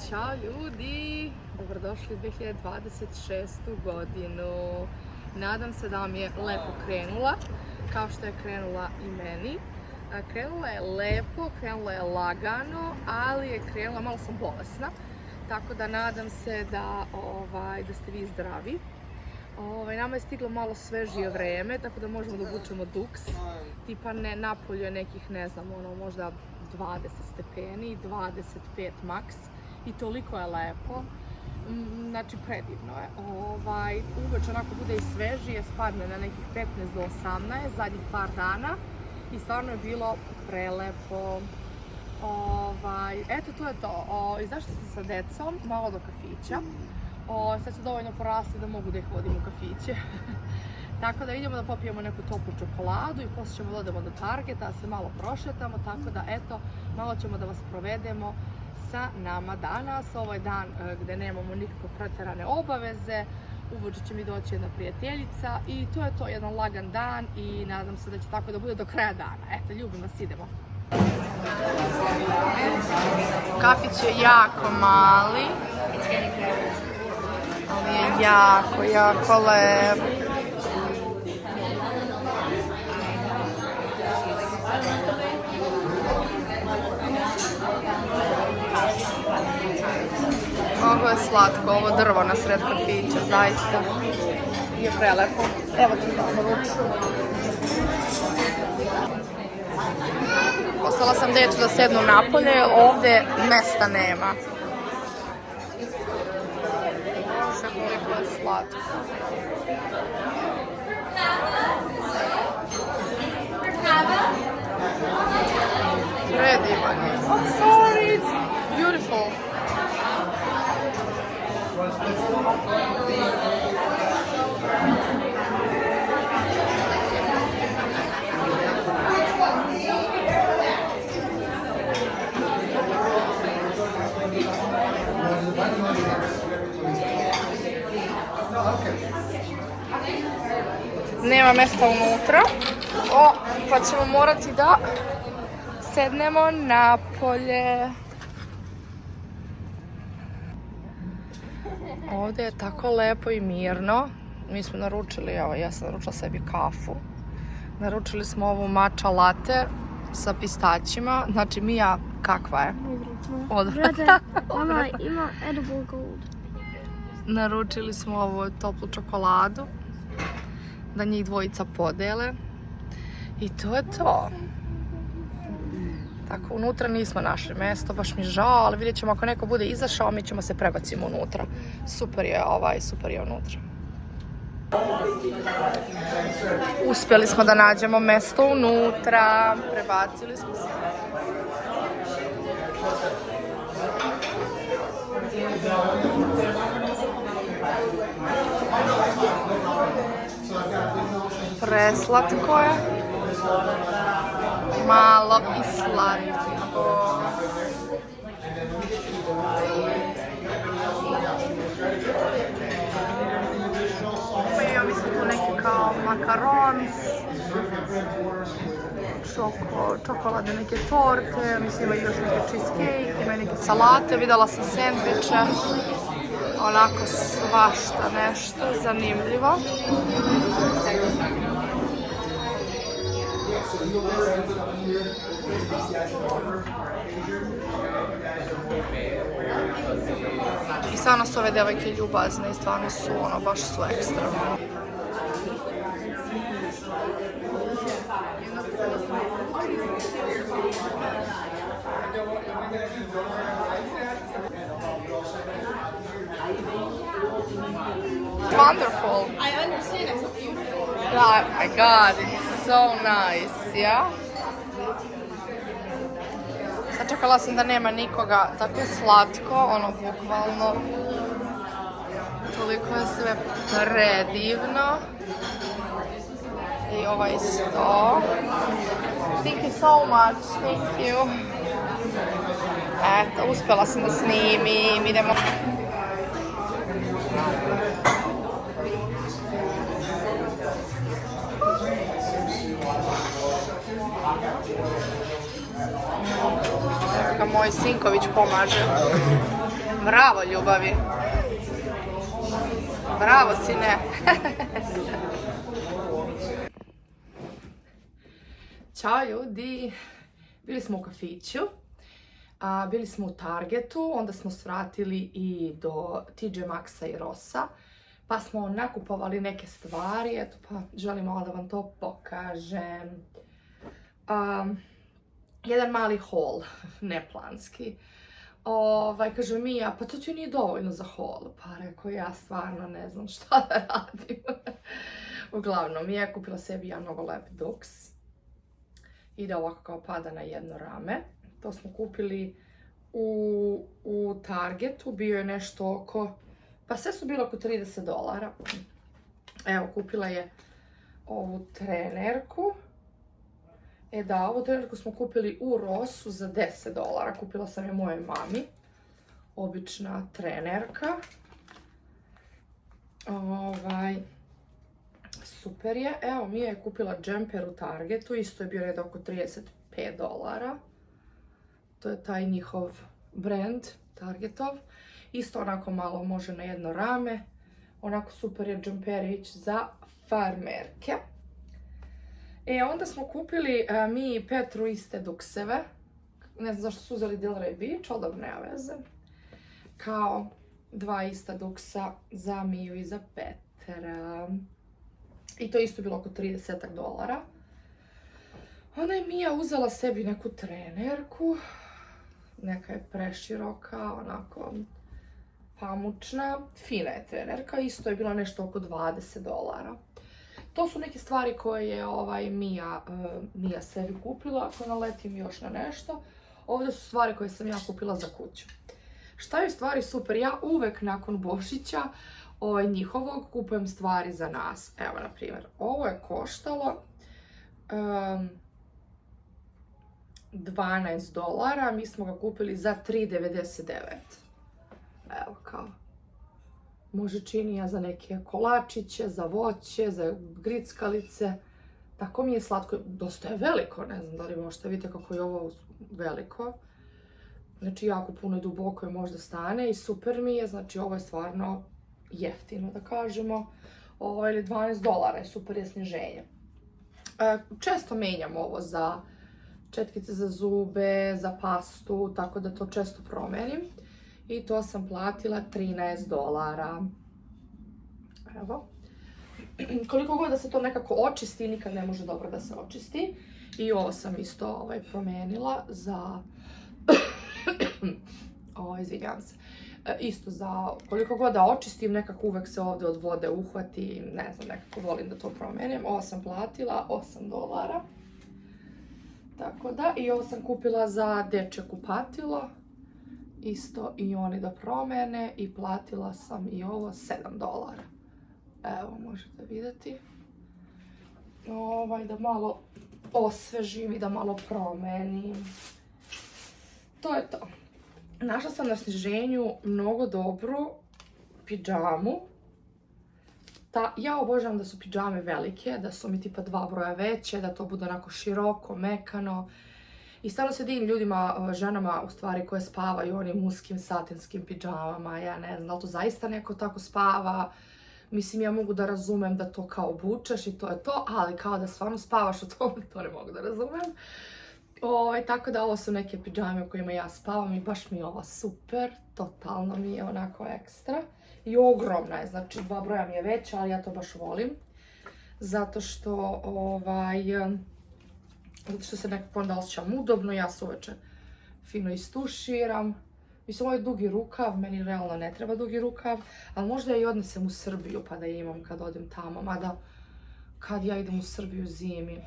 Ćao ljudi, dobrodošli u 2026. godinu. Nadam se da vam je lepo krenula, kao što je krenula i meni. Krenula je lepo, krenula je lagano, ali je krenula, malo sam bolesna, tako da nadam se da ste vi zdravi. Nama je stiglo malo svežije vreme, tako da možemo da obučemo duks. Tipa napolju je nekih, ne znam, možda 20 stepeni, 25 maks. I toliko je lepo. Znači, predivno je. Uveč onako bude i svežije, spadne na nekih 15 do 18 zadnjih par dana. I stvarno je bilo prelepo. Eto, to je to. Izašla sam sa decom, malo do kafića. Sad su dovoljno porasli da mogu da ih vodim u kafiće. Tako da idemo da popijemo neku toplu čokoladu i poslije ćemo da odemo do Targeta, da se malo prošetamo, tako da eto, malo ćemo da vas provedemo sa nama danas. Ovo je dan gde nemamo nikakve preterane obaveze, uveče će mi doći jedna prijateljica i to je to, jedan lagan dan i nadam se da će tako da bude do kraja dana. Eto, ljubim vas, idemo. Kafić je jako mali, ali je jako, jako lep. Mnogo je slatko, ovo drvo na sred kafića, zaista je prelepo. Evo ti damo ruču. Poslala sam decu da sednu napolje, ovde mesta nema. Sve koliko je slatko. Predivan je. Oh, sorry, it's beautiful. Nema mesta unutra, pa ćemo morati da sednemo napolje. Ovdje je tako lepo i mirno. Mi smo naručili, evo ja sam naručila sebi kafu. Naručili smo ovu matcha latte sa pistaćima. Znači Mija, kakva je? Odvratna. Mama ima edible gold. Naručili smo ovu toplu čokoladu da njih dvojica podele. I to je to. Tako, unutra nismo našli mesto, baš mi žao, ali vidjet ćemo ako neko bude izašao, mi ćemo se prebacimo unutra. Super je unutra. Uspjeli smo da nađemo mesto unutra, prebacili smo se. Preslatko je. Malo i slatko. Ima mislim tu neki kao makarons, čokolade, neke torte, mislim ima još neke cheesecake, ima neke salate, videla sam sendviče, onako svašta nešto zanimljivo. I stvarno su ove devojke ljubazne i stvarno su baš su ekstra. Wonderful. I understand it's beautiful. Oh my god, it's so nice, yeah? Sačekala sam da nema nikoga, tako je slatko, bukvalno. Toliko je sve predivno. I ovaj sto. Thank you so much, thank you. Eto, uspjela sam da snimim, idemo. Moj Sinković pomaže. Bravo, ljubavi. Bravo, sine. Ćao, ljudi. Bili smo u kafiću. Bili smo u Targetu, onda smo svratili i do TJ Maxa i Rossa. Pa smo nakupovali neke stvari, eto pa želim malo da vam to pokažem. Jedan mali haul, neplanski. Kaže Mija, pa to ti nije dovoljno za haul. Pa rekao, ja stvarno ne znam šta da radim. Uglavnom, Mija je kupila sebi jedan mnogo lep duks. Ide ovako kao pada na jedno rame. To smo kupili u Targetu, bio je nešto oko, pa sve su bilo oko $30. Evo, kupila je ovu trenerku. Ovu trenerku smo kupili u Rossu za $10. Kupila sam je mojoj mami. Obična trenerka. Super je. Evo, Mija je kupila džemper u Targetu. Isto je bio red oko $35. To je taj njihov brand, Targetov. Isto onako malo može na jedno rame. Onako super je džemperić za farmerke. Onda smo kupili mi i Petru iste dukseve. Ne znam zašto su uzeli Delray Beach, ali dobro, nema veze. Kao dva ista duksa za Miju i za Petra. I to isto bilo oko $30. Onda je Mija uzela sebi neku trenerku. Neka je preširoka, onako pamučna. Fina je trenerka, isto je bilo nešto oko $20. To su neke stvari koje je Mija sebi kupila, ako naletim još na nešto. Ovdje su stvari koje sam ja kupila za kuću. Šta je stvari super? Ja uvek nakon Božića njihovog kupujem stvari za nas. Evo, na primjer, ovo je koštalo $12, mi smo ga kupili za $3,99. Evo kao. Može činija za neke kolačiće, za voće, za grickalice. Tako mi je slatko. Dosta je veliko, ne znam da li možete vidjeti kako je ovo veliko. Znači jako puno i duboko je možda stane i super mi je. Znači ovo je stvarno jeftino da kažemo. Ili $12 je super je sniženje. Često menjam ovo za četkice za zube, za pastu, tako da to često promenim. I to sam platila $13. Evo. Koliko god da se to nekako očisti, nikad ne može dobro da se očisti. I ovo sam isto promenila za... izvinjavam se. Isto za koliko god da očistim, nekako uvek se ovdje od vode uhvati, ne znam, nekako volim da to promenim. Ovo sam platila $8. Tako da, i ovo sam kupila za dečje kupatilo. Isto i oni da promene i platila sam i ovo $7. Evo, možete vidjeti. Da malo osvežim i da malo promenim. To je to. Našla sam na sniženju mnogo dobru pidžamu. Ja obožavam da su pidžame velike, da su mi tipa 2 broja veće, da to bude onako široko, mekano. I stalno se divim ljudima, ženama u stvari koje spavaju u onim uskim satinskim pidžamama. Ja ne znam da li to zaista neko tako spava. Mislim, ja mogu da razumem da to kao obučeš i to je to, ali kao da stvarno spavaš u tome, to ne mogu da razumem. Tako da ovo su neke pidžame u kojima ja spavam i baš mi je ova super, totalno mi je onako ekstra. I ogromna je, znači 2 broja mi je veća, ali ja to baš volim. Zato što se nekako onda osjećam udobno, ja se uveče fino istuširam. Mislim, ovo je dugi rukav, meni realno ne treba dugi rukav, ali možda ja i odnesem u Srbiju pa da je imam kad odem tamo, mada kad ja idem u Srbiju zimi,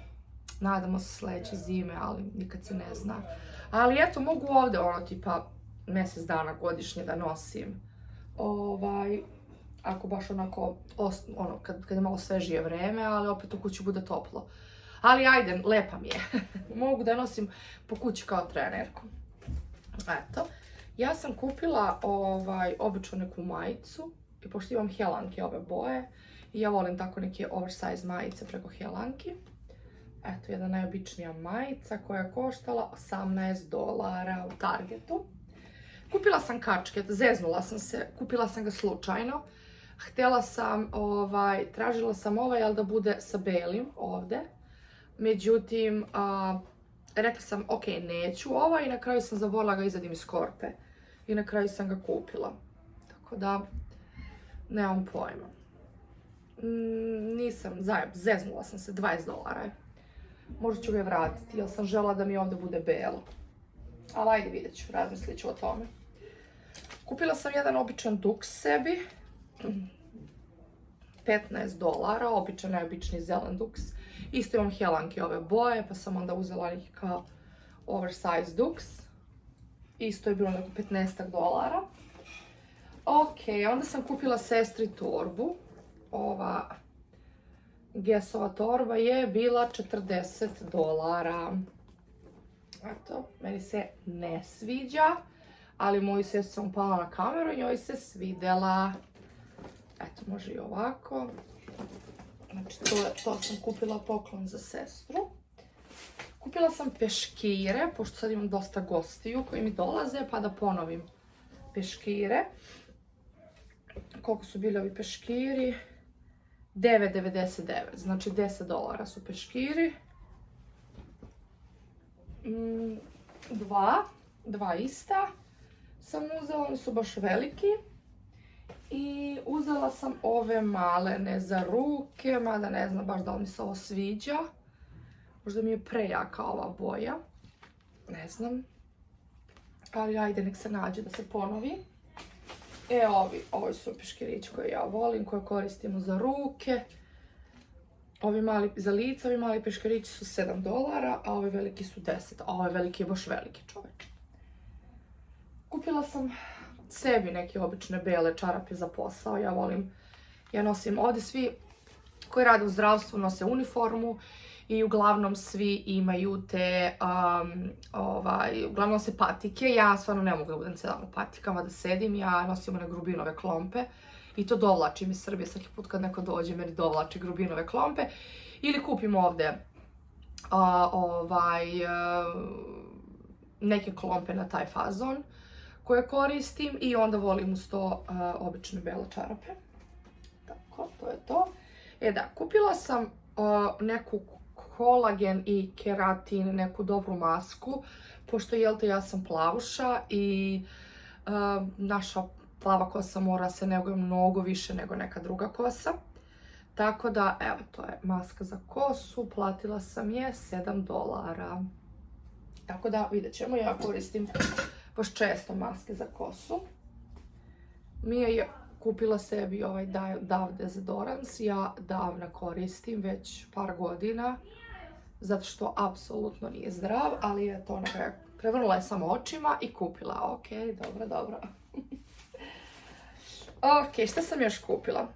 nadamo se sljedeće zime, ali nikad se ne zna. Ali eto, mogu ovdje tipa mjesec dana godišnje da nosim. Ako baš onako, kad je malo svežije vreme, ali opet u kući bude toplo. Ali ajde, lepa mi je. Mogu da nosim po kući kao trenerku. Eto. Ja sam kupila običnu neku majicu. I pošto imam helanke ove boje. I ja volim tako neke oversize majice preko helanki. Eto, jedna najobičnija majica koja je koštala $18 u Targetu. Kupila sam kačket, zeznula sam se, kupila sam ga slučajno. Htjela sam, tražila sam ovaj, ali da bude sa belim ovdje. Međutim, rekla sam, ok, neću ovaj i na kraju sam zaboravila ga izadim iz korpe. I na kraju sam ga kupila. Tako da, nemam pojma. Nisam, zeznula sam se, $20 je. Možda ću ga vratiti, jer sam žela da mi ovdje bude belo. Ali ajde, vidjet ću, razmislit ću o tome. Kupila sam jedan običan duks sebi. $15, običan najobičniji zelen duks. Isto imam helanke ove boje, pa sam onda uzela neki kao oversize duks. Isto je bilo neko $15. Ok, onda sam kupila sestri torbu. Ova Guessova torba je bila $40. Eto, meni se ne sviđa, ali moju sestru sam upala na kameru i njoj se svidjela. Eto, može i ovako. Znači, to sam kupila poklon za sestru. Kupila sam peškire, pošto sad imam dosta gostiju koji mi dolaze, pa da ponovim peškire. Koliko su bili ovi peškiri? $9,99, znači $10 su peškiri. Dva ista sam uzela, oni su baš veliki. I uzela sam ove malene za ruke, mada ne znam baš da li mi se ovo sviđa. Možda mi je prejaka ova boja. Ne znam. Ali ajde, nek se nađe da se ponovi. Ovi su peškirići koje ja volim, koje koristimo za ruke. Ovi mali za lice, ovi mali peškirići su $7, a ovi veliki su 10. A ovaj veliki je baš veliki, čovječ. Kupila sam sebi neke obične bele čarape za posao. Ja nosim ovdje, svi koji rade u zdravstvu nose uniformu i uglavnom svi imaju te, uglavnom nose patike. Ja stvarno ne mogu da budem cijela u patikama, da sedim, ja nosim one grubinove klompe i to dovlačim iz Srbije. Svaki put kad neko dođe, meni dovlači grubinove klompe. Ili kupim ovdje neke klompe na taj fazon koje koristim i onda volim uz to obične bele čarape. Tako, to je to. Kupila sam neku kolagen i keratin, neku dobru masku, pošto ja sam plavuša i naša plava kosa mora se neguje mnogo više nego neka druga kosa. Tako da, evo, to je maska za kosu, platila sam je $7. Tako da, vidjet ćemo, ja koristim baš često maske za kosu. Mija je kupila sebi ovaj Dove dezodorans, ja Dove ne koristim već par godina, zato što apsolutno nije zdrav, ali je to prevrnula je samo očima i kupila. Ok, dobro. Ok, šta sam još kupila?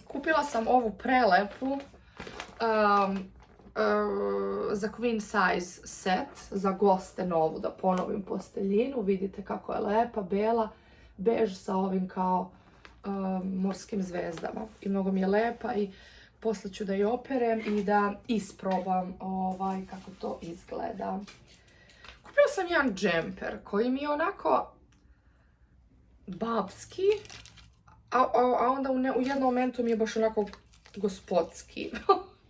Kupila sam ovu prelepu za queen size set, za goste novu, da ponovim posteljinu. Vidite kako je lepa, bela, bež sa ovim kao morskim zvezdama. I mnogo mi je lepa i poslije ću da je operem i da isprobam kako to izgleda. Kupila sam jedan džemper koji mi je onako babski, a onda u jednom momentu mi je baš onako gospodski.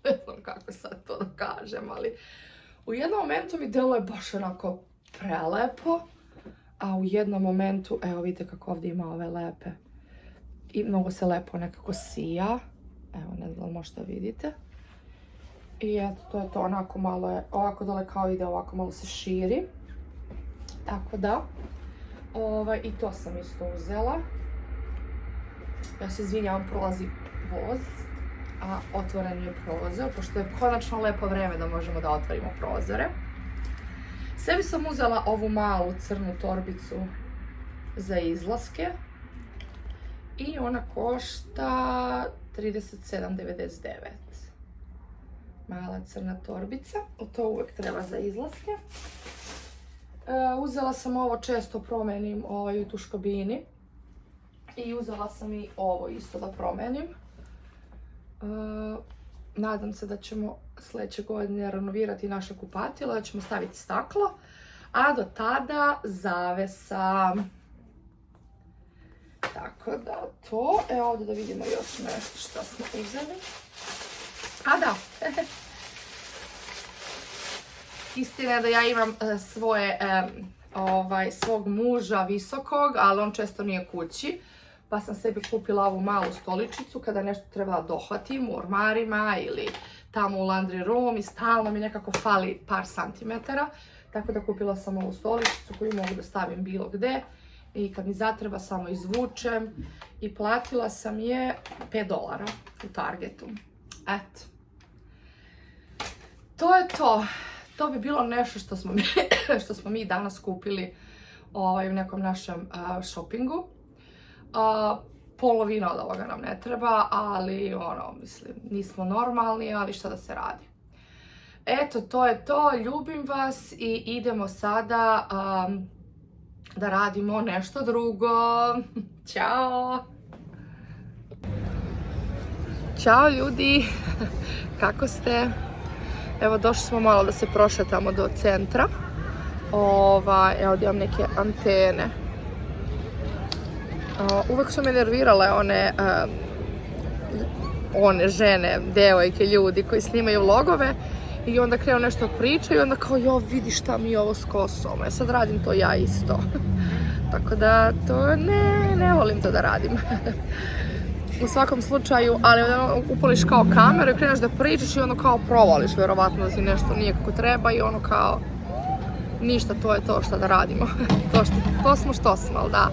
Ne znam kako sad to da kažem, ali u jednom momentu mi deluje baš onako prelepo, a u jednom momentu, evo vidite kako ovdje ima ove lepe i mnogo se lepo nekako sija. Evo, ne znam da li možete vidite. I eto, to je to, onako malo je, ovako dole kao ide, ovako malo se širi. Tako da, i to sam isto uzela. Ja se izvinjavam, prolazi voz, a otvoren je prozor, pošto je konačno lepo vreme da možemo da otvorimo prozore. Sebi sam uzela ovu malu crnu torbicu za izlaske i ona košta $37,99. Mala crna torbica, to uvijek treba za izlaske. Uzela sam ovo, često promenim u tuškabini. I uzela sam i ovo isto da promenim. Nadam se da ćemo sljedeće godine renovirati naše kupatilo, da ćemo staviti staklo. A do tada zavesa. Tako da to, evo ovdje da vidimo još nešto što smo uzeli. A da, istina je da ja imam svog muža visokog, ali on često nije kući. Pa sam sebi kupila ovu malu stoličicu kada nešto treba dohvatim u ormarima ili tamo u laundry room i stalno mi nekako fali par santimetara. Tako da kupila sam ovu stoličicu koju mogu da stavim bilo gde. I kad mi zatreba samo izvučem i platila sam je $5 u Targetu. Eto. To je to. To bi bilo nešto što smo mi danas kupili u nekom našem shoppingu. Polovina od ovoga nam ne treba, ali mislim, nismo normalni, ali šta da se radi. Eto, to je to. Ljubim vas i idemo sada da radimo nešto drugo. Ćao! Ćao ljudi! Kako ste? Evo, došli smo malo da se prošetamo do centra. Evo da imam neke antene. Uvek su me nervirale one žene, devojke, ljudi koji snimaju vlogove i onda krenu nešto pričaju i onda kao jo vidi šta mi je ovo s kosom. Sad radim to ja isto. Tako da to ne volim to da radim. U svakom slučaju, ali upoliš kao kameru i kreneš da pričaš i ono kao provališ, verovatno da ti nešto nije kako treba i ono kao ništa, to je to što da radimo. To smo što smo, ali da.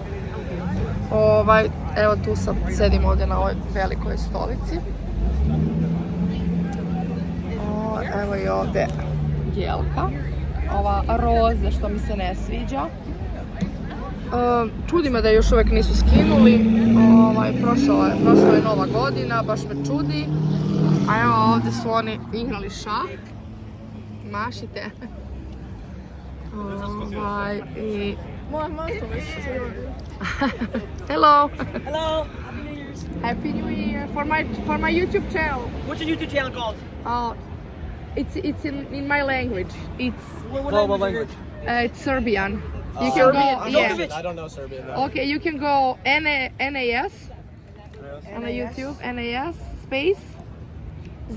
Evo tu sam, sedim ovdje na ovoj velikoj stolici. Evo i ovdje jelka. Ova roza što mi se ne sviđa. Čudi me da još uvijek nisu skinuli. Prošla je nova godina, baš me čudi. A evo ovdje su oni igrali šah. Mašite. I hello. Hello. Happy New Year for my YouTube channel. What's your YouTube channel called? It's in my language. It's What language? It's Serbian. You can Serbian? go. Yeah. I don't know Serbian. No. Okay, you can go NAS on the YouTube. NAS space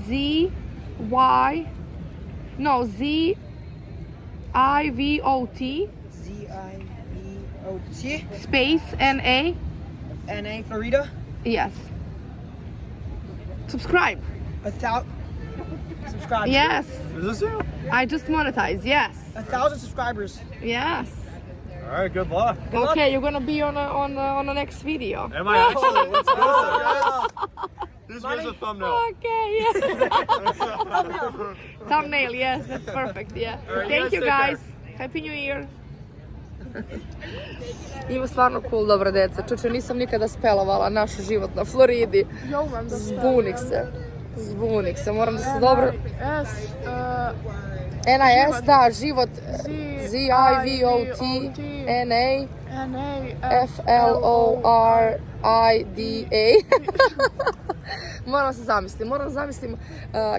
ZIVOT ZIVOT. space NA. NA Florida. Yes. Subscribe. 1,000 subscribers. Yes. Is this you? I just monetized. Yes. 1,000 subscribers. Yes. All right, good luck. Okay, you're gonna be on the next video. Am I actually? What's this, guys? This was a thumbnail. Okay, yes. Thumbnail, yes, that's perfect, yeah. Alright, Thank you take care. guys. Happy New Year. Ima stvarno cool, dobra deca. Čuče, nisam nikada spelovala naš život na Floridi. Zbunik se, moram da se dobro... NAS, da, život, ZIVOT, NA, FLORIDA. Moram da zamislim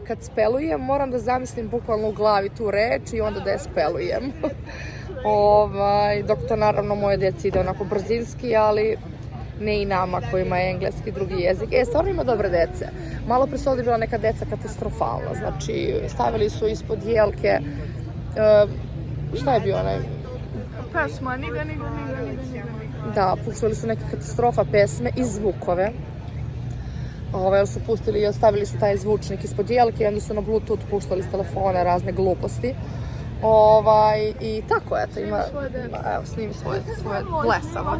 kad spelujem, moram da zamislim bukvalno u glavi tu reč i onda da je spelujem. Dok to naravno moje djeci ide onako brzinski, ali ne i nama kojima je engleski drugi jezik. Stvarno ima dobre dece. Malo pre su ovdje bila neka deca katastrofalna, znači stavili su ispod jelke, šta je bio onaj? Pesma, niga. Da, puštali su neke katastrofa pesme i zvukove. Su pustili i ostavili su taj zvučnik ispod jelke i onda su na Bluetooth puštali s telefona razne gluposti. I tako, eto, ima, evo, snimi svoje blesavo.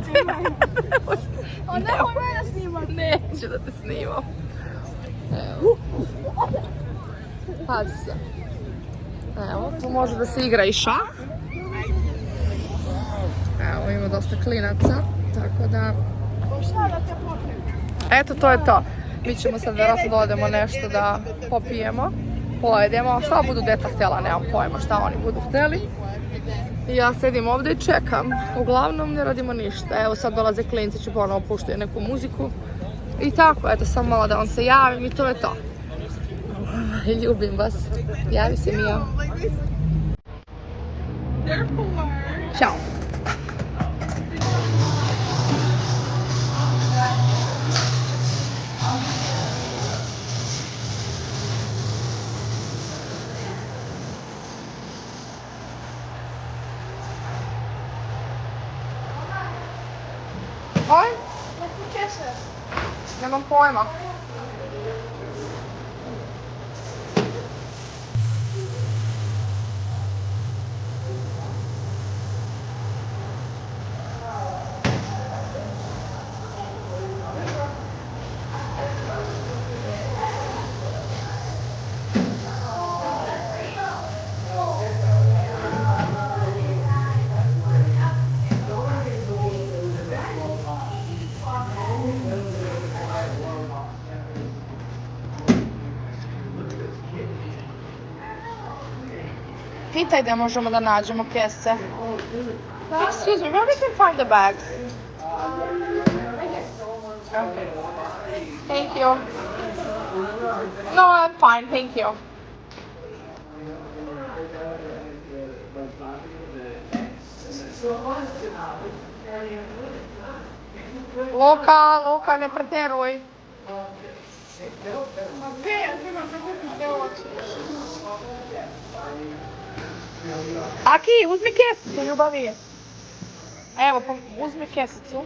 Nemoj mene snimat. Neću da te snimam. Evo. Pazi se. Evo, tu može da se igra i šah. Evo, ima dosta klinaca, tako da... Eto, to je to. Mi ćemo sad vjerojatno da odemo nešto da popijemo, pojedemo. Šta budu djeca htjela, nemam pojma šta oni budu htjeli. I ja sedim ovdje i čekam. Uglavnom ne radimo ništa. Evo sad dolaze klinci, ću ponovo puštaju neku muziku. I tako, eto, sam malo da vam se javim i to je to. Ljubim vas. Javi se Mija. They're poor. Ćao. Oj? Nemam pojma. Pitaj da možemo da nađemo kese. Excuse me, where we can find the bags? Okay. Thank you. No, I'm fine, thank you. Luka, ne preteruj. Aki, uzmi kesicu, ljubavi. Evo, uzmi kesicu.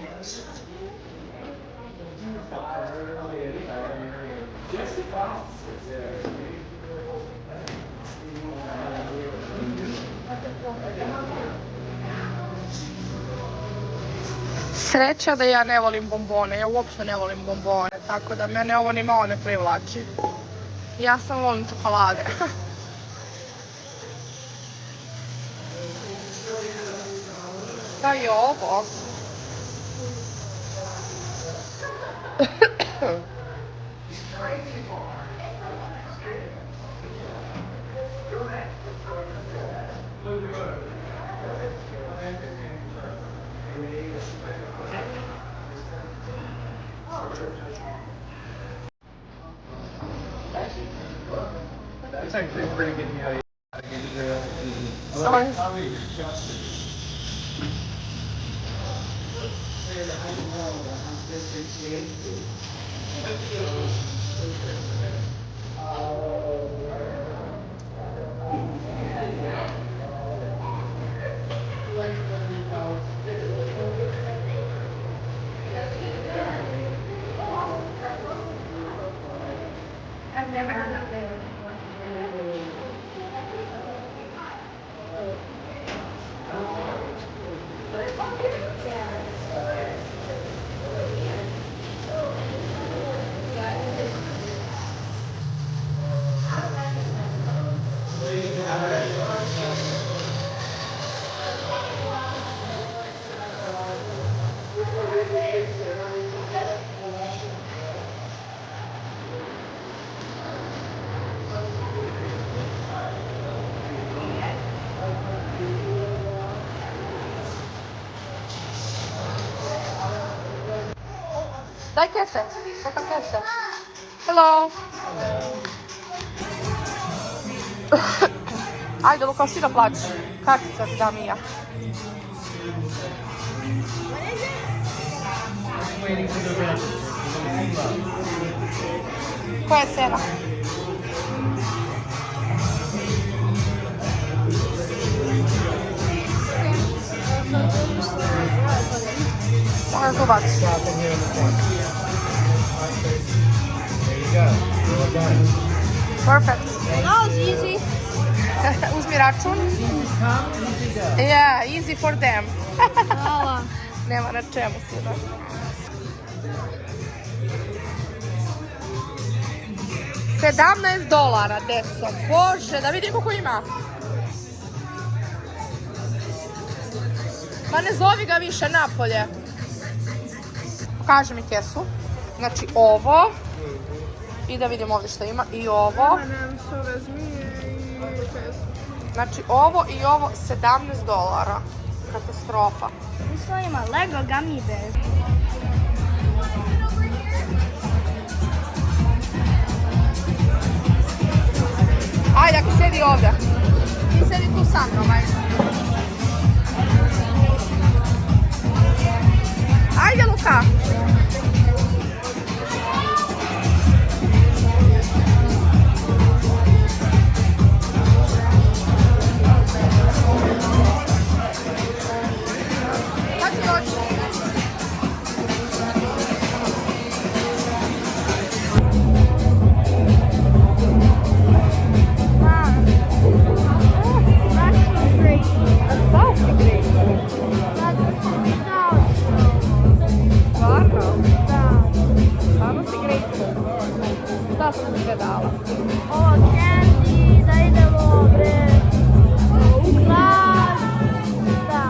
Sreća da ja ne volim bombone, ja uopće ne volim bombone, tako da mene ovo ni malo ne privlači. Ja sam volim čokolade. Da je ovo. That's actually pretty good. Sorry. I've never had that flavor before. Daj kese, čekam kese. Hello. Ajde, Luka, si da plaćiš. Kartica ti dam i ja. Koja je cena? Moja tu baci. Perfect. That was easy. Uzmi račun. Yeah, easy for them. Hvala. Nema na čemu sida. $17, deco. Bože, da vidim koliko ima. Ma ne zovi ga više napolje. Pokaži mi kesu. Znači ovo. I da vidim ovdje što ima. I ovo. Znači ovo i ovo $17. Katastrofa. Isto ima Lego Gummy Bears. Ajde, ako sedi ovdje. Ti sedi tu sa mnom, ajde. Mom. That's great. Stao si grejt. That's Stvarno? Da. Stvarno si grejt. Šta sam ti sve dala? Ovo candy, da idemo bre u grad. Da.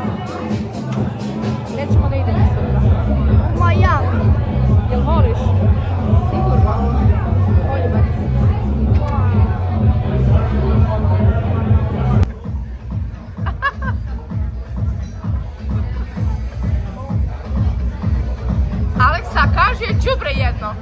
Gdje ćemo da idemo sutra? U Miami. Jel voliš? Sigurno. Poljubac. Aleksa, kaži je đubre jedno.